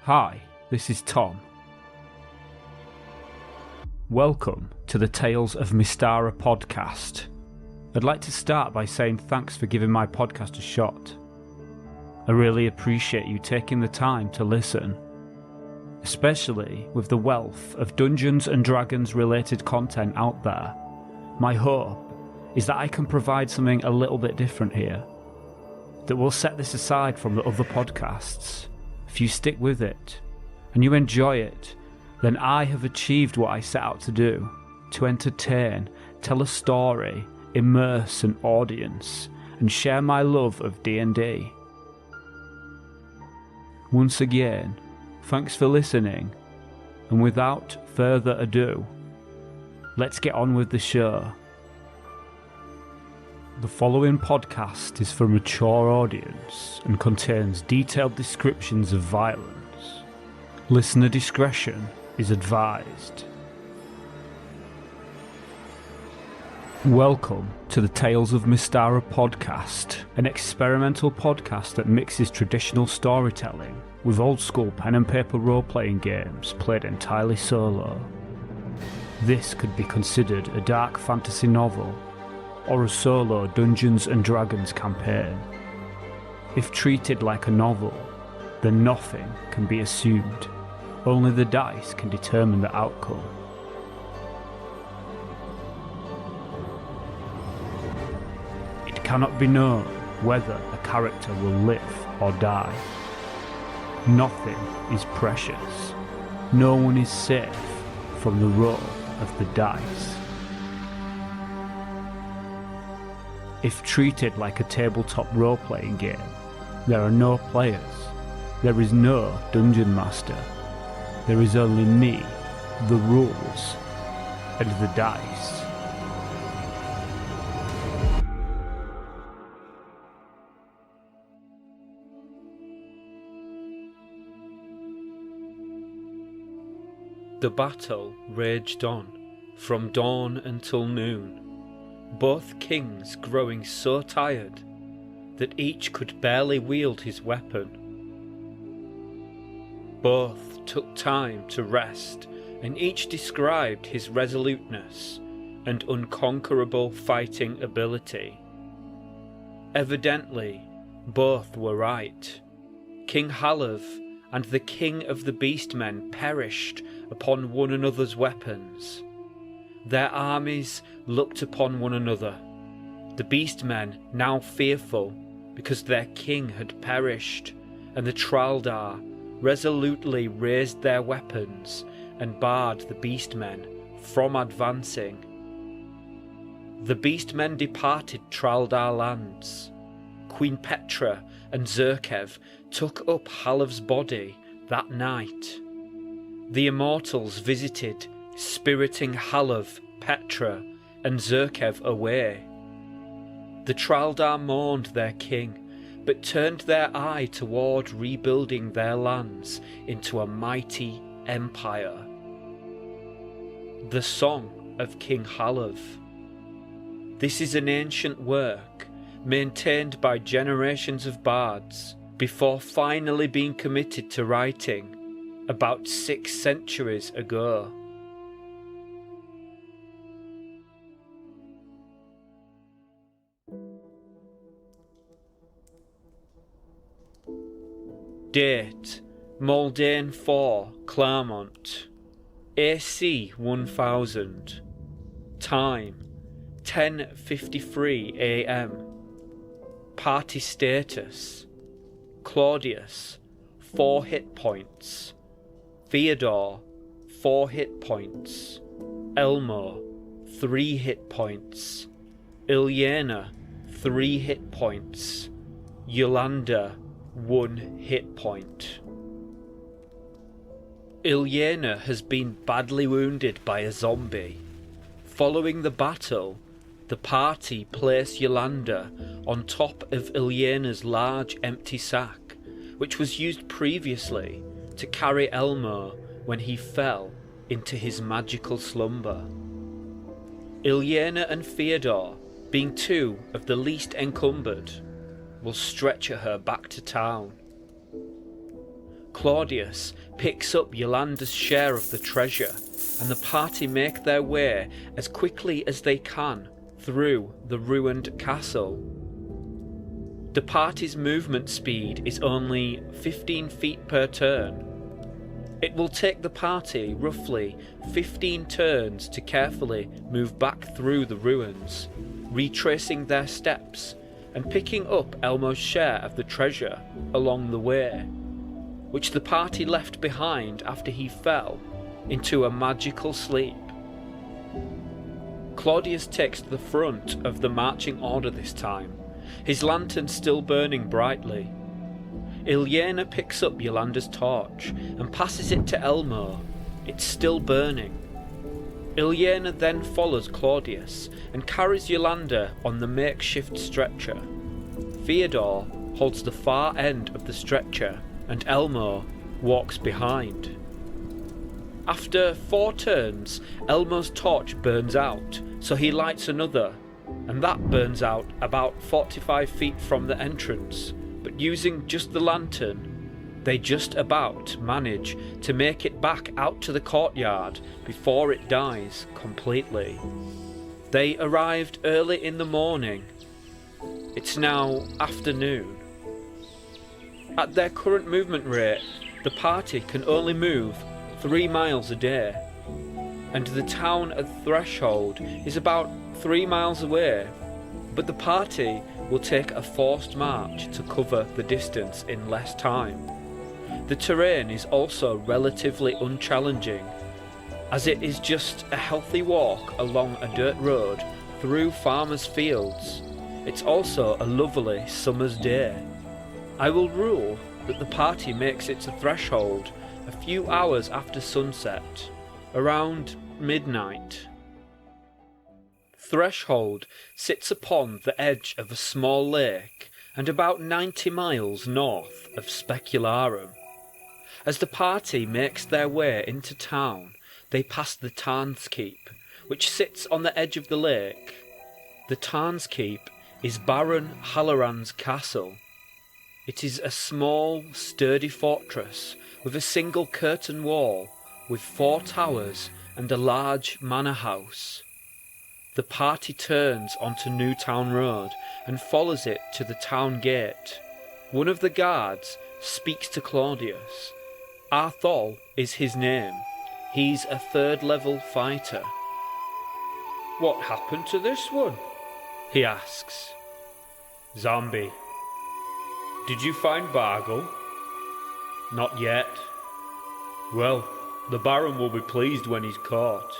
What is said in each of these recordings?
Hi, this is Tom. Welcome to the Tales of Mystara podcast. I'd like to start by saying thanks for giving my podcast a shot. I really appreciate you taking the time to listen, especially with the wealth of Dungeons and Dragons related content out there. My hope is that I can provide something a little bit different here, that will set this aside from the other podcasts. If you stick with it, and you enjoy it, then I have achieved what I set out to do, to entertain, tell a story, immerse an audience, and share my love of D&D. Once again, thanks for listening, and without further ado, let's get on with the show. The following podcast is for a mature audience and contains detailed descriptions of violence. Listener discretion is advised. Welcome to the Tales of Mystara podcast, an experimental podcast that mixes traditional storytelling with old-school pen and paper role-playing games played entirely solo. This could be considered a dark fantasy novel or a solo Dungeons and Dragons campaign. If treated like a novel, then nothing can be assumed. Only the dice can determine the outcome. It cannot be known whether a character will live or die. Nothing is precious. No one is safe from the roll of the dice. If treated like a tabletop role-playing game, there are no players. There is no dungeon master. There is only me, the rules, and the dice. The battle raged on, from dawn until noon, both kings growing so tired that each could barely wield his weapon. Both took time to rest, and each described his resoluteness and unconquerable fighting ability. Evidently, both were right. King Halav and the king of the beastmen perished upon one another's weapons. Their armies looked upon one another, the beastmen now fearful because their king had perished, and the Traldar resolutely raised their weapons and barred the beastmen from advancing. The beastmen departed Traldar lands. Queen Petra and Zerkev took up Halav's body that night. The immortals visited, spiriting Halav, Petra, and Zerkev away. The Traldar mourned their king, but turned their eye toward rebuilding their lands into a mighty empire. The Song of King Halav. This is an ancient work, maintained by generations of bards, before finally being committed to writing about 6 centuries ago. Date: Moldane 4, Claremont. AC 1000. Time: 10:53 AM. Party status: Claudius, 4 hit points. Theodore, 4 hit points. Elmo, 3 hit points. Ilyena, 3 hit points. Yolanda, 1 hit point. Ilyena has been badly wounded by a zombie. Following the battle, the party place Yolanda on top of Ilyena's large empty sack, which was used previously to carry Elmo when he fell into his magical slumber. Ilyena and Theodore, being 2 of the least encumbered, will stretcher her back to town. Claudius picks up Yolanda's share of the treasure, and the party make their way as quickly as they can through the ruined castle. The party's movement speed is only 15 feet per turn. It will take the party roughly 15 turns to carefully move back through the ruins, retracing their steps and picking up Elmo's share of the treasure along the way, which the party left behind after he fell into a magical sleep. Claudius takes the front of the marching order this time, his lantern still burning brightly. Ilyena picks up Yolanda's torch and passes it to Elmo. It's still burning. Ilyena then follows Claudius and carries Yolanda on the makeshift stretcher. Theodore holds the far end of the stretcher and Elmo walks behind. After 4 turns, Elmo's torch burns out, so he lights another, and that burns out about 45 feet from the entrance, but using just the lantern, they just about manage to make it back out to the courtyard before it dies completely. They arrived early in the morning. It's now afternoon. At their current movement rate, the party can only move 3 miles a day, and the town at Threshold is about 3 miles away, but the party will take a forced march to cover the distance in less time. The terrain is also relatively unchallenging, as it is just a healthy walk along a dirt road through farmers' fields. It's also a lovely summer's day. I will rule that the party makes it to Threshold a few hours after sunset, around midnight. Threshold sits upon the edge of a small lake and about 90 miles north of Specularum. As the party makes their way into town, they pass the Tarn's Keep, which sits on the edge of the lake. The Tarn's Keep is Baron Halloran's castle. It is a small, sturdy fortress with a single curtain wall, with 4 towers and a large manor house. The party turns onto Newtown Road and follows it to the town gate. One of the guards speaks to Claudius. Arthol is his name. He's a 3rd level fighter. "What happened to this one?" he asks. "Zombie." "Did you find Bargle?" "Not yet." "Well, the Baron will be pleased when he's caught."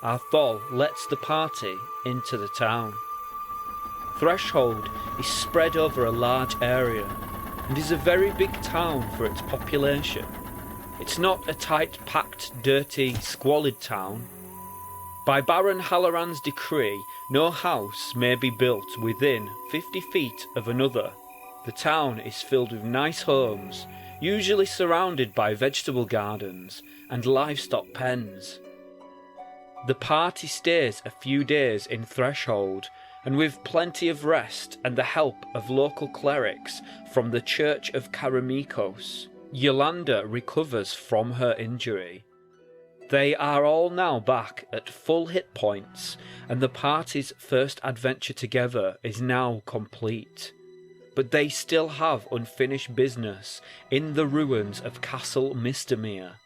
Arthol lets the party into the town. Threshold is spread over a large area and is a very big town for its population. It's not a tight, packed, dirty, squalid town. By Baron Halloran's decree, no house may be built within 50 feet of another. The town is filled with nice homes, usually surrounded by vegetable gardens and livestock pens. The party stays a few days in Threshold, and with plenty of rest and the help of local clerics from the Church of Karameikos, Yolanda recovers from her injury. They are all now back at full hit points, and the party's first adventure together is now complete. But they still have unfinished business in the ruins of Castle Mystara.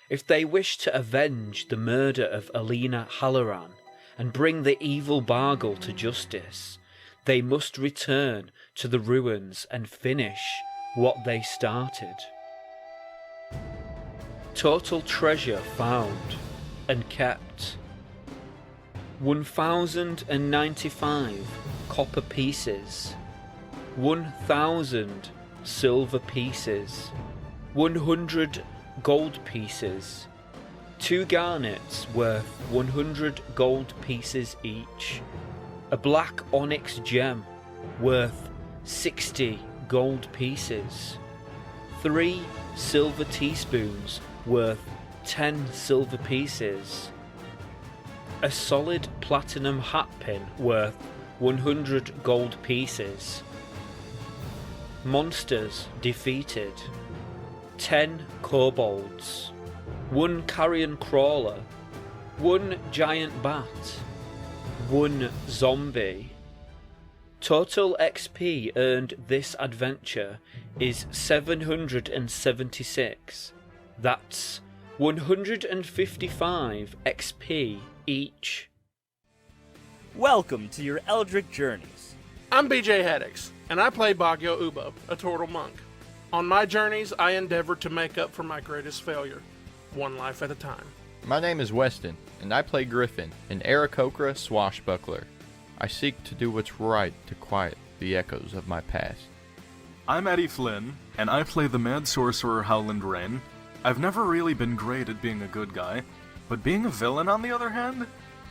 If they wish to avenge the murder of Alina Halloran and bring the evil Bargle to justice, they must return to the ruins and finish what they started. Total treasure found and kept: 1,095 copper pieces, 1,000 silver pieces, 100 gold pieces, 2 garnets worth 100 gold pieces each, a black onyx gem worth 60 gold pieces, 3 silver teaspoons worth 10 silver pieces, a solid platinum hat pin worth 100 gold pieces. Monsters defeated. 10 kobolds, 1 carrion crawler, 1 giant bat, 1 zombie. Total XP earned this adventure is 776. That's 155 XP each. Welcome to your Eldritch Journeys. I'm BJ Haddix, and I play Bagyo Ubo, a turtle monk. On my journeys, I endeavor to make up for my greatest failure, one life at a time. My name is Weston, and I play Griffin, an Aarakocra swashbuckler. I seek to do what's right to quiet the echoes of my past. I'm Eddie Flynn, and I play the mad sorcerer Howland Rain. I've never really been great at being a good guy, but being a villain, on the other hand,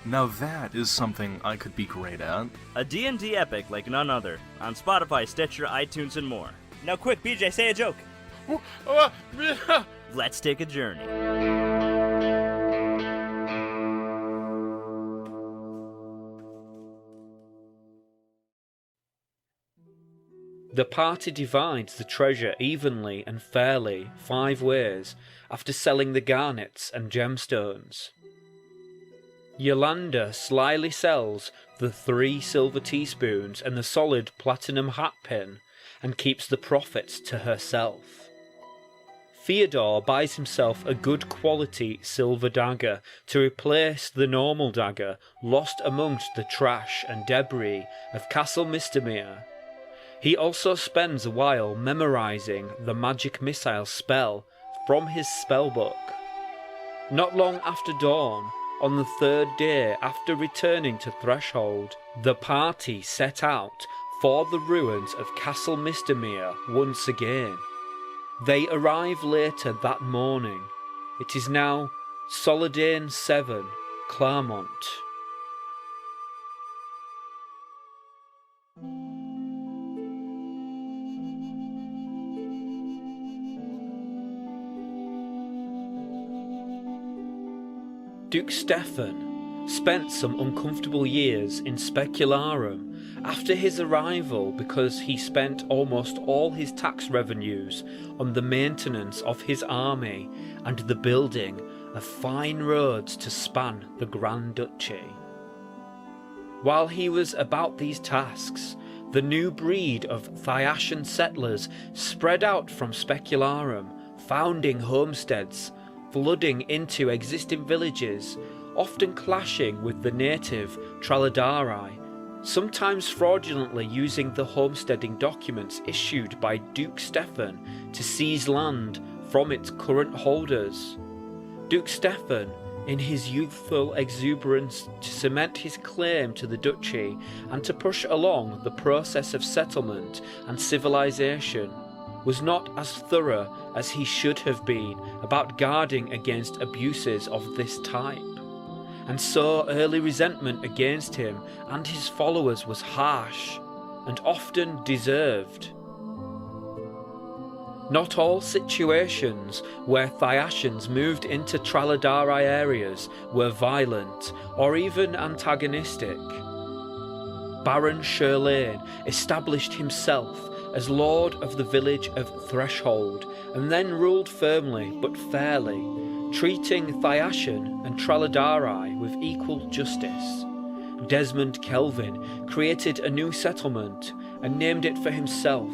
now that is something I could be great at. A D&D epic like none other, on Spotify, Stitcher, iTunes, and more. Now quick, BJ, say a joke. Let's take a journey. The party divides the treasure evenly and fairly 5 ways after selling the garnets and gemstones. Yolanda slyly sells the 3 silver teaspoons and the solid platinum hat pin and keeps the profits to herself. Theodore buys himself a good quality silver dagger to replace the normal dagger lost amongst the trash and debris of Castle Mystara. He also spends a while memorizing the magic missile spell from his spellbook. Not long after dawn, on the 3rd day after returning to Threshold, the party set out for the ruins of Castle Mystara once again. They arrive later that morning. It is now Solidane 7, Claremont. Duke Stefan spent some uncomfortable years in Specularum after his arrival because he spent almost all his tax revenues on the maintenance of his army and the building of fine roads to span the Grand Duchy. While he was about these tasks, the new breed of Thyashan settlers spread out from Specularum, founding homesteads, flooding into existing villages, often clashing with the native Traladari, sometimes fraudulently using the homesteading documents issued by Duke Stefan to seize land from its current holders. Duke Stefan, in his youthful exuberance to cement his claim to the duchy and to push along the process of settlement and civilization, was not as thorough as he should have been about guarding against abuses of this type, and so early resentment against him and his followers was harsh, and often deserved. Not all situations where Thyashans moved into Traladari areas were violent or even antagonistic. Baron Sherlane established himself as Lord of the village of Threshold, and then ruled firmly but fairly, treating Thyashan and Traladari with equal justice. Desmond Kelvin created a new settlement and named it for himself.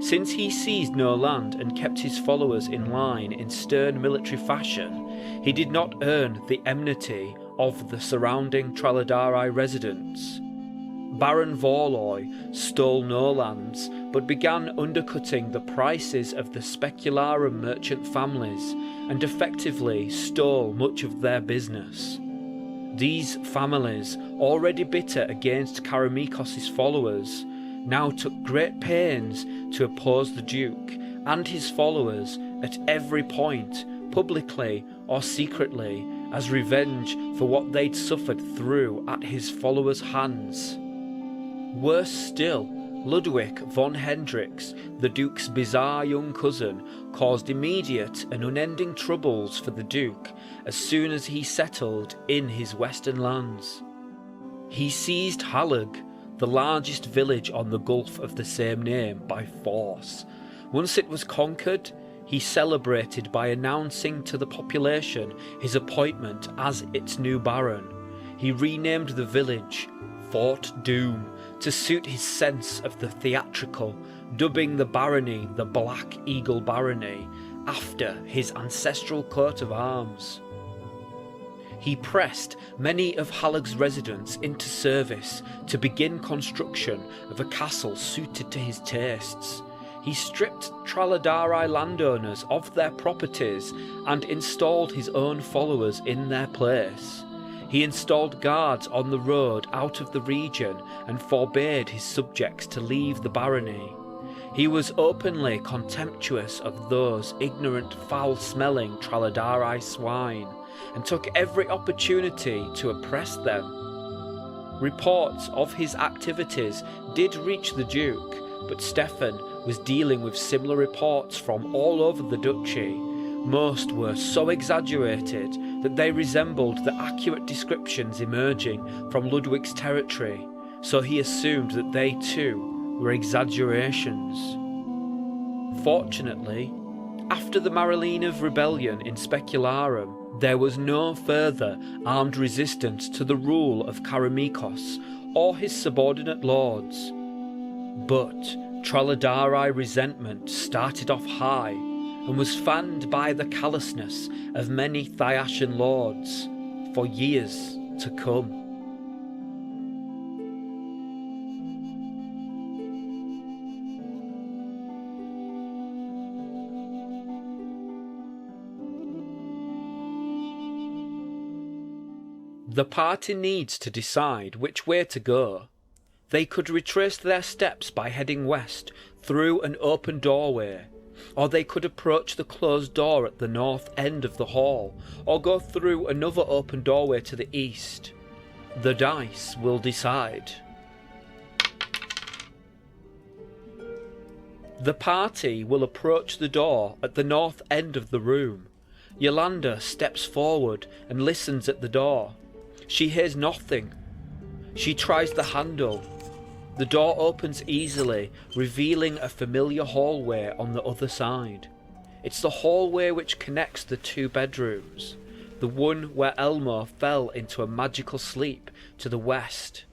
Since he seized no land and kept his followers in line in stern military fashion, he did not earn the enmity of the surrounding Traladari residents. Baron Vorloy stole no lands, but began undercutting the prices of the Specularum merchant families, and effectively stole much of their business. These families, already bitter against Karameikos' followers, now took great pains to oppose the Duke and his followers at every point, publicly or secretly, as revenge for what they'd suffered through at his followers' hands. Worse still, Ludwig von Hendrix, the Duke's bizarre young cousin, caused immediate and unending troubles for the Duke as soon as he settled in his western lands. He seized Halag, the largest village on the Gulf of the same name, by force. Once it was conquered, he celebrated by announcing to the population his appointment as its new baron. He renamed the village Fort Doom to suit his sense of the theatrical, dubbing the barony the Black Eagle Barony after his ancestral coat of arms. He pressed many of Halav's residents into service to begin construction of a castle suited to his tastes. He stripped Traladari landowners of their properties and installed his own followers in their place. He installed guards on the road out of the region and forbade his subjects to leave the barony. He was openly contemptuous of those ignorant, foul-smelling Traladari swine, and took every opportunity to oppress them. Reports of his activities did reach the Duke, but Stefan was dealing with similar reports from all over the duchy. Most were so exaggerated that they resembled the accurate descriptions emerging from Ludwig's territory, so he assumed that they too were exaggerations. Fortunately, after the Marilynov rebellion in Specularum, there was no further armed resistance to the rule of Karameikos or his subordinate lords. But Traladari resentment started off high and was fanned by the callousness of many Thyacian lords for years to come. The party needs to decide which way to go. They could retrace their steps by heading west through an open doorway, or they could approach the closed door at the north end of the hall, or go through another open doorway to the east. The dice will decide. The party will approach the door at the north end of the room. Yolanda steps forward and listens at the door. She hears nothing. She tries the handle. The door opens easily, revealing a familiar hallway on the other side. It's the hallway which connects the two bedrooms, the one where Elmo fell into a magical sleep to the west,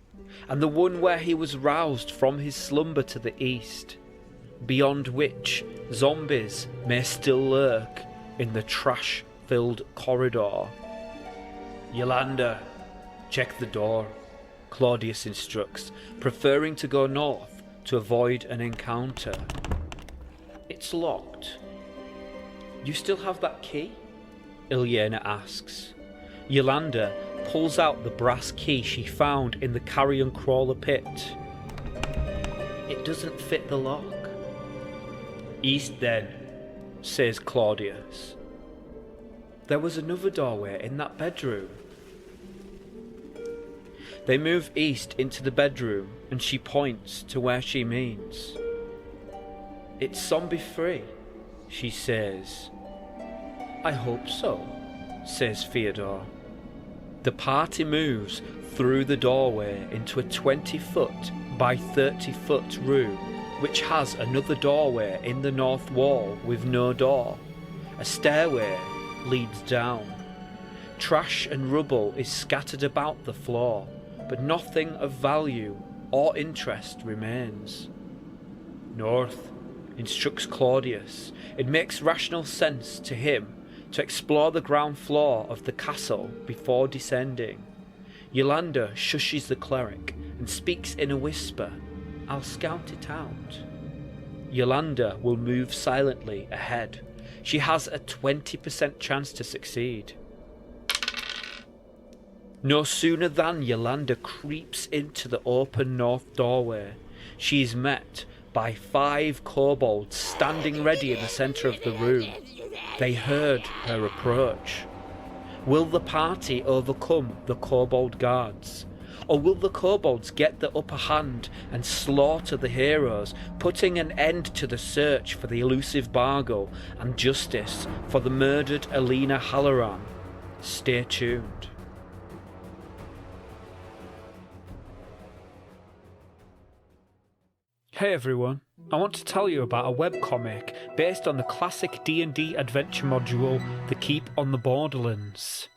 and the one where he was roused from his slumber to the east, beyond which zombies may still lurk in the trash-filled corridor. Yolanda, check the door, Claudius instructs, preferring to go north to avoid an encounter. It's locked. You still have that key? Ilyena asks. Yolanda pulls out the brass key she found in the carrion crawler pit. It doesn't fit the lock. East then, says Claudius. There was another doorway in that bedroom. They move east into the bedroom, and she points to where she means. It's zombie-free, she says. I hope so, says Fyodor. The party moves through the doorway into a 20-foot by 30-foot room, which has another doorway in the north wall with no door. A stairway leads down. Trash and rubble is scattered about the floor, but nothing of value or interest remains. North, instructs Claudius. It makes rational sense to him to explore the ground floor of the castle before descending. Yolanda shushes the cleric and speaks in a whisper. I'll scout it out. Yolanda will move silently ahead. She has a 20% chance to succeed. No sooner than Yolanda creeps into the open north doorway, she is met by 5 kobolds standing ready in the centre of the room. They heard her approach. Will the party overcome the kobold guards? Or will the kobolds get the upper hand and slaughter the heroes, putting an end to the search for the elusive Bargo and justice for the murdered Alina Halloran? Stay tuned. Hey everyone, I want to tell you about a webcomic based on the classic D&D adventure module, The Keep on the Borderlands.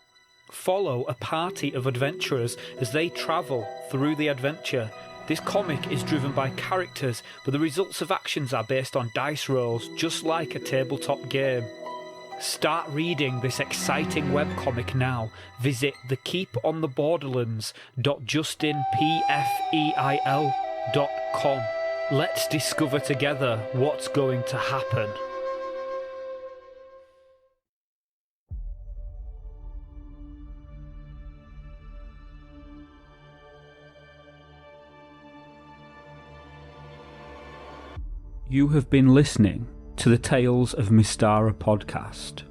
Follow a party of adventurers as they travel through the adventure. This comic is driven by characters, but the results of actions are based on dice rolls, just like a tabletop game. Start reading this exciting webcomic now. Visit thekeepontheborderlands.justinpfeil.com. Let's discover together what's going to happen. You have been listening to the Tales of Mystara podcast.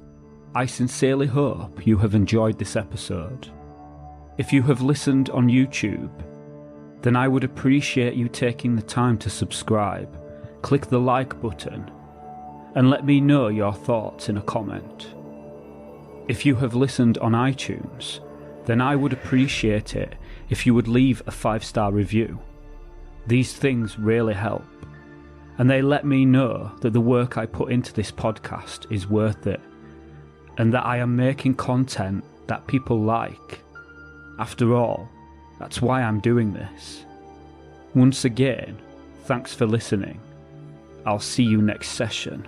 I sincerely hope you have enjoyed this episode. If you have listened on YouTube, then I would appreciate you taking the time to subscribe, click the like button, and let me know your thoughts in a comment. If you have listened on iTunes, then I would appreciate it if you would leave a 5-star review. These things really help, and they let me know that the work I put into this podcast is worth it, and that I am making content that people like. After all, that's why I'm doing this. Once again, thanks for listening. I'll see you next session.